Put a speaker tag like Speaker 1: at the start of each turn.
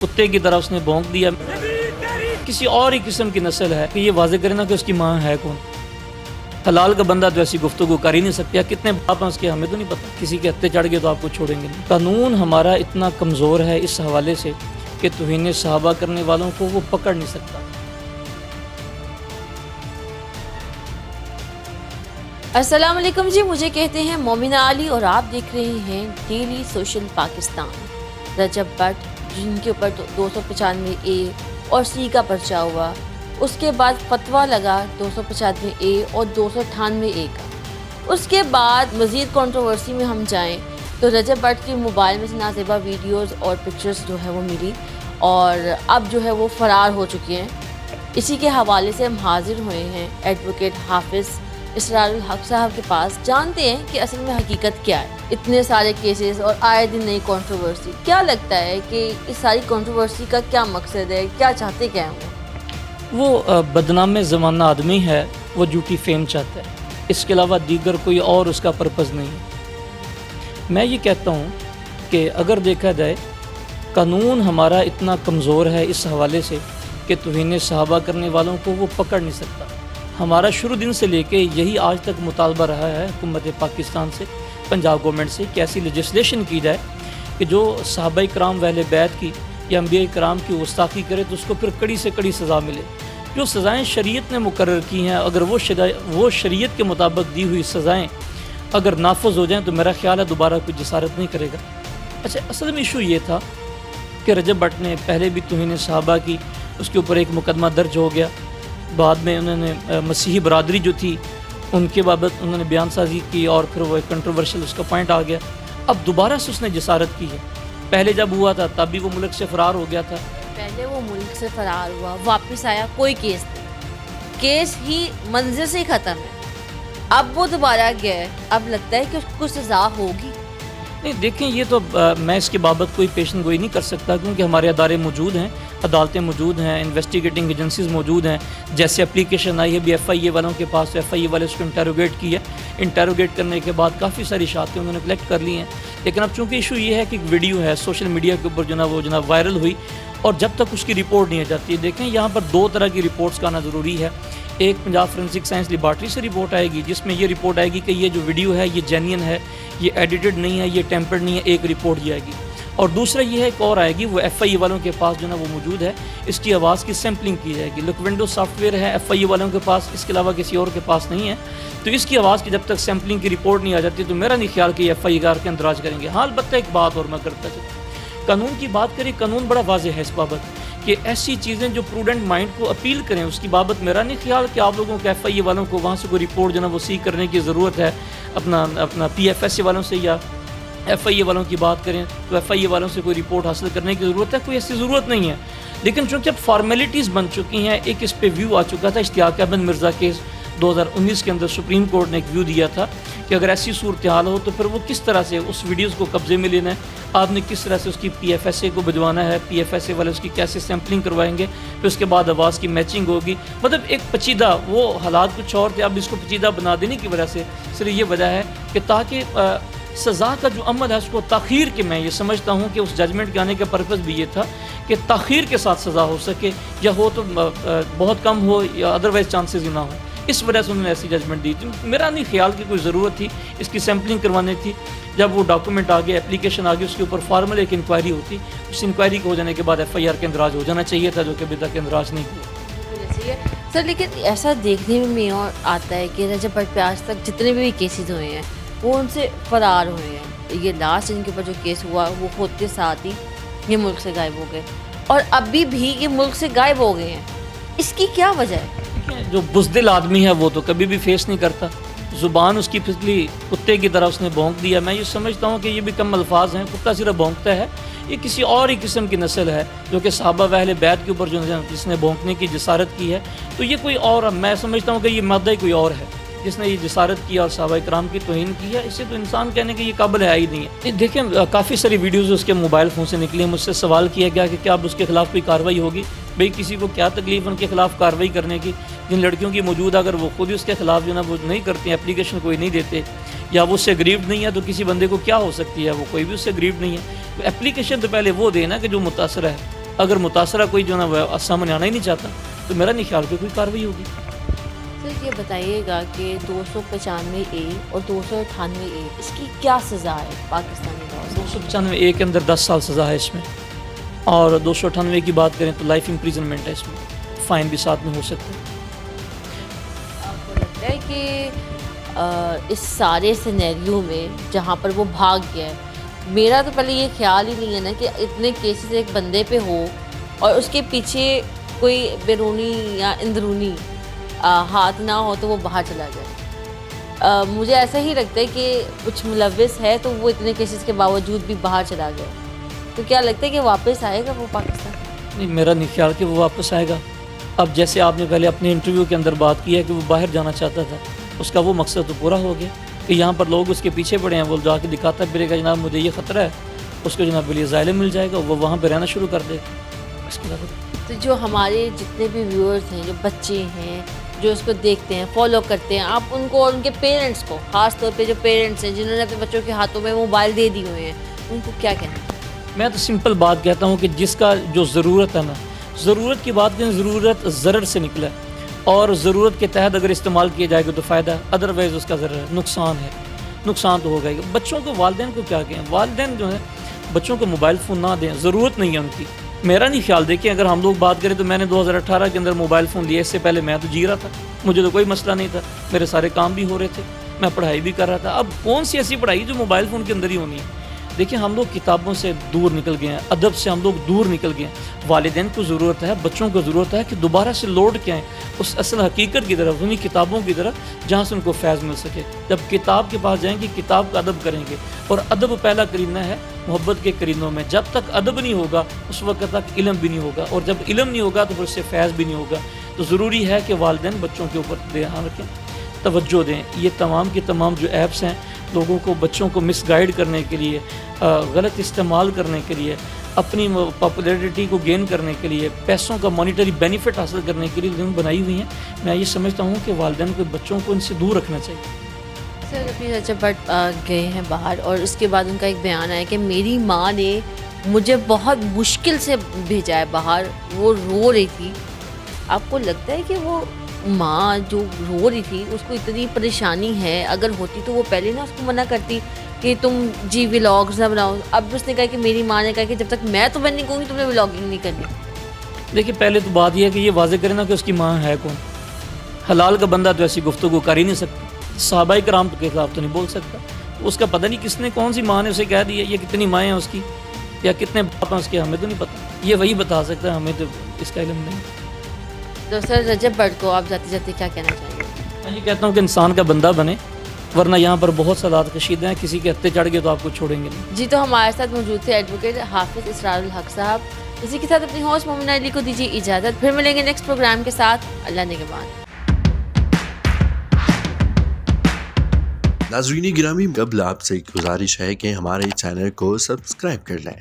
Speaker 1: کتے کی طرح اس نے بھونک دیا. کسی اور ہی قسم کی نسل ہے کہ یہ واضح کرے نا کہ اس کی ماں ہے کون. حلال کا بندہ تو ایسی گفتگو کر ہی نہیں سکتا. کتنے باپ ہیں اس کے ہمیں تو نہیں پتہ. کسی کے ہتھے چڑھ گئے تو آپ کو چھوڑیں گے نہیں. قانون ہمارا اتنا کمزور ہے اس حوالے سے کہ توہین صحابہ کرنے والوں کو وہ پکڑ نہیں سکتا.
Speaker 2: السلام علیکم جی، مجھے کہتے ہیں مومنہ علی اور آپ دیکھ رہے ہیں ڈیلی سوشل پاکستان. رجب بٹ جن کے اوپر 295A اور C کا پرچہ ہوا، اس کے بعد فتویٰ لگا 295A اور 298A کا. اس کے بعد مزید کنٹروورسی میں ہم جائیں تو رجب بٹ کے موبائل میں سے نازیبا ویڈیوز اور پکچرز جو ہے وہ ملی اور اب جو ہے وہ فرار ہو چکے ہیں. اسی کے حوالے سے ہم حاضر ہوئے ہیں ایڈوکیٹ حافظ اسرار الحق صاحب کے پاس. جانتے ہیں کہ اصل میں حقیقت کیا ہے. اتنے سارے کیسز اور آئے دن نئی کنٹروورسی. کیا لگتا ہے کہ اس ساری کنٹروورسی کا کیا مقصد ہے؟ کیا چاہتے کیا ہیں
Speaker 1: وہ بدنام زمانہ آدمی ہے، وہ جھوٹی فیم چاہتا ہے. اس کے علاوہ دیگر کوئی اور اس کا پرپز نہیں ہے. میں یہ کہتا ہوں کہ اگر دیکھا جائے قانون ہمارا اتنا کمزور ہے اس حوالے سے کہ توہین صحابہ کرنے والوں کو وہ پکڑ نہیں سکتا. ہمارا شروع دن سے لے کے یہی آج تک مطالبہ رہا ہے حکومت پاکستان سے، پنجاب گورنمنٹ سے، کہ ایسی لیجسلیشن کی جائے کہ جو صحابہ کرام اہل بیت کی یا انبیاء کرام کی گستاخی کرے تو اس کو پھر کڑی سے کڑی سزا ملے. جو سزائیں شریعت نے مقرر کی ہیں، اگر وہ شریعت کے مطابق دی ہوئی سزائیں اگر نافذ ہو جائیں تو میرا خیال ہے دوبارہ کوئی جسارت نہیں کرے گا. اچھا، اصل میں ایشو یہ تھا کہ رجب بٹ نے پہلے بھی توہین صحابہ کی، اس کے اوپر ایک مقدمہ درج ہو گیا. بعد میں انہوں نے مسیحی برادری جو تھی ان کے بابت انہوں نے بیان سازی کی اور پھر وہ ایک کنٹروورشل اس کا پوائنٹ آ گیا. اب دوبارہ سے اس نے جسارت کی ہے. پہلے جب ہوا تھا تب بھی وہ ملک سے فرار ہو گیا تھا.
Speaker 2: پہلے وہ ملک سے فرار ہوا، واپس آیا، کوئی کیس نہیں، کیس ہی منظر سے ہی ختم ہے. اب وہ دوبارہ گیا ہے، اب لگتا ہے کہ اس کو سزا ہوگی.
Speaker 1: نہیں دیکھیں، یہ تو میں اس کے بابت کوئی پیشن گوئی نہیں کر سکتا کیونکہ ہمارے ادارے موجود ہیں، عدالتیں موجود ہیں، انویسٹیگیٹنگ ایجنسیز موجود ہیں. جیسے اپلیکیشن آئی ہے بھی FIA والوں کے پاس، FIA والے اس کو انٹیروگیٹ کی ہے. انٹیروگیٹ کرنے کے بعد کافی ساری شہادتیں انہوں نے کلیکٹ کر لی ہیں. لیکن اب چونکہ ایشو یہ ہے کہ ایک ویڈیو ہے سوشل میڈیا کے اوپر وہ وائرل ہوئی اور جب تک اس کی رپورٹ نہیں آ جاتی. دیکھیں یہاں پر دو طرح کی رپورٹس کا آنا ضروری ہے. ایک پنجاب فورینسک سائنس لیبارٹری سے رپورٹ آئے گی جس میں یہ رپورٹ آئے گی کہ یہ جو ویڈیو ہے یہ جینین ہے، یہ ایڈیٹڈ نہیں ہے، یہ ٹیمپرڈ نہیں ہے. ایک رپورٹ یہ آئے گی. اور دوسرا یہ ہے ایک اور آئے گی، وہ FIA والوں کے پاس وہ موجود ہے، اس کی آواز کی سیمپلنگ کی جائے گی. لک ونڈو سافٹ ویئر ہے FIA والوں کے پاس، اس کے علاوہ کسی اور کے پاس نہیں ہے. تو اس کی آواز کی جب تک سیمپلنگ کی رپورٹ نہیں آ جاتی تو میرا نہیں خیال کہ یہ FIA کار کے اندراج کریں گے. ہاں البتہ ایک بات اور میں کرتا چلوں، قانون کی بات کریں، قانون بڑا واضح ہے اس بابت کہ ایسی چیزیں جو پروڈنٹ مائنڈ کو اپیل کریں اس کی بابت میرا نہیں خیال کہ آپ لوگوں کو FIA والوں کو وہاں سے کوئی رپورٹ وہ سیکھ کرنے کی ضرورت ہے. اپنا PFSA والوں سے یا FIA والوں کی بات کریں تو FIA والوں سے کوئی رپورٹ حاصل کرنے کی ضرورت ہے، کوئی ایسی ضرورت نہیں ہے. لیکن چونکہ اب فارمیلٹیز بن چکی ہیں، ایک اس پہ ویو آ چکا تھا اشتیاق احمد مرزا کیس 2019 کے اندر سپریم کورٹ نے ایک ویو دیا تھا کہ اگر ایسی صورتحال ہو تو پھر وہ کس طرح سے اس ویڈیوز کو قبضے میں لینا ہے، آپ نے کس طرح سے اس کی PFSA کو بھجوانا ہے، PFSA والے اس کی کیسے سیمپلنگ کروائیں گے، پھر اس کے بعد آواز کی میچنگ ہوگی. مطلب ایک پیچیدہ، وہ حالات کچھ اور تھے، اب اس کو پیچیدہ بنا دینے کی وجہ سے صرف یہ وجہ ہے کہ تاکہ سزا کا جو عمل ہے اس کو تاخیر کے، میں یہ سمجھتا ہوں کہ اس ججمنٹ کے آنے کا پرپز بھی یہ تھا کہ تاخیر کے ساتھ سزا ہو سکے، یا ہو تو بہت کم ہو یا ادروائز چانسز ہی نہ ہو. اس وجہ سے انہوں نے ایسی ججمنٹ دی تھی. میرا نہیں خیال کہ کوئی ضرورت تھی اس کی سیمپلنگ کروانے تھی. جب وہ ڈاکومنٹ آ گیا، اپلیکیشن آ گئی، اس کے اوپر فارمل ایک انکوائری ہوتی، اس انکوائری کے ہو جانے کے بعد FIR کے اندراج ہو جانا چاہیے تھا، جو کہ ابھی تک اندراج نہیں ہوا.
Speaker 2: سر لیکن ایسا دیکھنے میں اور آتا ہے کہ رجب بٹ پہ آج تک جتنے بھی کیسز ہوئے ہیں وہ ان سے فرار ہوئے ہیں. یہ لاسٹ ان کے اوپر جو کیس ہوا وہ ہوتے ساتھ ہی یہ ملک سے غائب ہو گئے اور ابھی بھی یہ ملک سے غائب ہو گئے ہیں. اس کی کیا وجہ ہے؟
Speaker 1: جو بزدل آدمی ہے وہ تو کبھی بھی فیس نہیں کرتا. زبان اس کی پھسلی، کتے کی طرح اس نے بھونک دیا. میں یہ سمجھتا ہوں کہ یہ بھی کم الفاظ ہیں. کتا صرف بھونکتا ہے، یہ کسی اور ہی قسم کی نسل ہے جو کہ صحابہ اہل بیت کے اوپر جس نے بھونکنے کی جسارت کی ہے. تو یہ کوئی اور، میں سمجھتا ہوں کہ یہ مادہ ہی کوئی اور ہے جس نے یہ جسارت کی اور صحابہ کرام کی توہین کی ہے. اسے تو انسان کہنے کے یہ قابل ہے ہی نہیں ہے. دیکھیں کافی ساری ویڈیوز اس کے موبائل فون سے نکلی ہیں. مجھ سے سوال کیا گیا کہ کیا اب اس کے خلاف کوئی کارروائی ہوگی. بھئی کسی کو کیا تکلیف ان کے خلاف کارروائی کرنے کی؟ جن لڑکیوں کی موجود اگر وہ خود ہی اس کے خلاف وہ نہیں کرتے ہیں، اپلیکیشن کوئی نہیں دیتے یا وہ اس سے گریوڈ نہیں ہے تو کسی بندے کو کیا ہو سکتی ہے؟ وہ کوئی بھی اس سے گریوڈ نہیں ہے. تو اپلیکیشن تو پہلے وہ دینا کہ جو متاثر ہے. اگر متاثرہ کوئی جو نا وہ سامنے آنا ہی نہیں چاہتا تو میرا نہیں خیال کہ کوئی کارروائی ہوگی.
Speaker 2: سر یہ بتائیے گا کہ 295A اور 298A اس کی کیا سزا ہے پاکستانی لاء سے؟
Speaker 1: 295A کے اندر 10 سال سزا ہے اس میں, اور 298 کی بات کریں تو لائف امپریزنمنٹ ہے اس میں, فائن بھی ساتھ میں ہو سکتا ہے.
Speaker 2: آپ کو لگتا ہے کہ اس سارے سینیریو میں جہاں پر وہ بھاگ گیا ہے, میرا تو پہلے یہ خیال ہی نہیں ہے نا کہ اتنے کیسز ایک بندے پہ ہو اور اس کے پیچھے کوئی بیرونی یا اندرونی ہاتھ نہ ہو تو وہ باہر چلا جائے. مجھے ایسا ہی لگتا ہے کہ کچھ ملوث ہے تو وہ اتنے کیسز کے باوجود بھی باہر چلا گیا. تو کیا لگتا ہے کہ واپس آئے گا وہ پاکستان؟
Speaker 1: نہیں, میرا نہیں خیال کہ وہ واپس آئے گا. اب جیسے آپ نے پہلے اپنے انٹرویو کے اندر بات کی ہے کہ وہ باہر جانا چاہتا تھا, اس کا وہ مقصد تو پورا ہو گیا کہ یہاں پر لوگ اس کے پیچھے پڑے ہیں, وہ جا کے دکھاتا پھرے گا جناب مجھے یہ خطرہ ہے, اس کو جناب لیے زائلم مل جائے گا, وہ وہاں پہ رہنا شروع کر دے گا. اس کے علاوہ
Speaker 2: تو جو ہمارے جتنے بھی ویورز ہیں, جو بچے ہیں جو اس کو دیکھتے ہیں فالو کرتے ہیں, آپ ان کو اور ان کے پیرنٹس کو, خاص طور پہ جو پیرنٹس ہیں جنہوں نے اپنے بچوں کے ہاتھوں میں موبائل دے دی ہوئے ہیں, ان کو کیا کہنا ہے؟
Speaker 1: میں تو سمپل بات کہتا ہوں کہ جس کا جو ضرورت ہے نا, ضرورت کی بات کریں, ضرورت ضرر سے نکلا ہے اور ضرورت کے تحت اگر استعمال کیا جائے گا تو فائدہ ہے, ادروائز اس کا ضرر ہے, نقصان ہے. نقصان تو ہوگا ہی. بچوں کو والدین کو کیا کہیں, والدین جو ہے بچوں کو موبائل فون نہ دیں, ضرورت نہیں ہے ان کی. میرا نہیں خیال, دیکھیں اگر ہم لوگ بات کریں تو میں نے 2018 کے اندر موبائل فون لیا, اس سے پہلے میں تو جی رہا تھا, مجھے تو کوئی مسئلہ نہیں تھا, میرے سارے کام بھی ہو رہے تھے, میں پڑھائی بھی کر رہا تھا. اب کون سی ایسی پڑھائی جو موبائل فون کے اندر ہی ہونی ہے؟ دیکھیں ہم لوگ کتابوں سے دور نکل گئے ہیں, ادب سے ہم لوگ دور نکل گئے ہیں. والدین کو ضرورت ہے, بچوں کو ضرورت ہے کہ دوبارہ سے لوٹ کے آئیں اس اصل حقیقت کی طرف, انہیں کتابوں کی طرف جہاں سے ان کو فیض مل سکے. جب کتاب کے پاس جائیں گے کتاب کا ادب کریں گے, اور ادب پہلا کرینہ ہے محبت کے کرینوں میں. جب تک ادب نہیں ہوگا اس وقت تک علم بھی نہیں ہوگا, اور جب علم نہیں ہوگا تو پھر اس سے فیض بھی نہیں ہوگا. تو ضروری ہے کہ والدین بچوں کے اوپر دھیان رکھیں, توجہ دیں. یہ تمام کی تمام جو ایپس ہیں لوگوں کو, بچوں کو مس گائیڈ کرنے کے لیے, غلط استعمال کرنے کے لیے, اپنی پاپولیرٹی کو گین کرنے کے لیے, پیسوں کا مانیٹری بینیفٹ حاصل کرنے کے لیے انہوں نے بنائی ہوئی ہیں. میں یہ سمجھتا ہوں کہ والدین کو بچوں کو ان سے دور رکھنا چاہیے.
Speaker 2: سر ابھی رجب بٹ گئے ہیں باہر اور اس کے بعد ان کا ایک بیان آیا کہ میری ماں نے مجھے بہت مشکل سے بھیجا ہے باہر, وہ رو رہی تھی. آپ کو لگتا ہے کہ وہ ماں جو رو رہی تھی اس کو اتنی پریشانی ہے, اگر ہوتی تو وہ پہلے نہ اس کو منع کرتی کہ تم جی ولاگز نہ بناؤ؟ اب اس نے کہا کہ میری ماں نے کہا کہ جب تک میں تمہیں نہیں کہوں گی تم نے ولاگنگ نہیں کرنی.
Speaker 1: دیکھیے پہلے تو بات یہ ہے کہ یہ واضح کرے نا کہ اس کی ماں ہے کون. حلال کا بندہ تو ایسی گفتگو کر ہی نہیں سکتا, صحابہ کرام کے خلاف تو نہیں بول سکتا. اس کا پتہ نہیں کس نے, کون سی ماں نے اسے کہہ دیا, یہ کتنی مائیں ہیں اس کی یا کتنے باپ ہیں اس کے, ہمیں تو نہیں پتہ. یہ وہی بتا سکتا ہے, ہمیں تو اس کا علم نہیں.
Speaker 2: تو سر رجب بٹ کو آپ جاتے جاتے کیا کہنا چاہیں گے؟
Speaker 1: میں یہ کہتا ہوں کہ انسان کا بندہ بنے, ورنہ یہاں پر بہت سادات کشیدہ ہیں, کسی کے ہتھے چڑھ گئے تو آپ کو چھوڑیں گے نہیں.
Speaker 2: جی تو ہمارے ساتھ موجود تھے ایڈوکیٹ حافظ اسرار الحق صاحب. اسی کے ساتھ اپنی ہوسٹ مومنہ علی کو دیجیے اجازت, پھر ملیں گے نیکسٹ پروگرام کے ساتھ. اللہ نگہبان.
Speaker 3: ناظرین گرامی, قبل آپ سے ایک گزارش ہے کہ ہمارے چینل کو سبسکرائب کر لیں.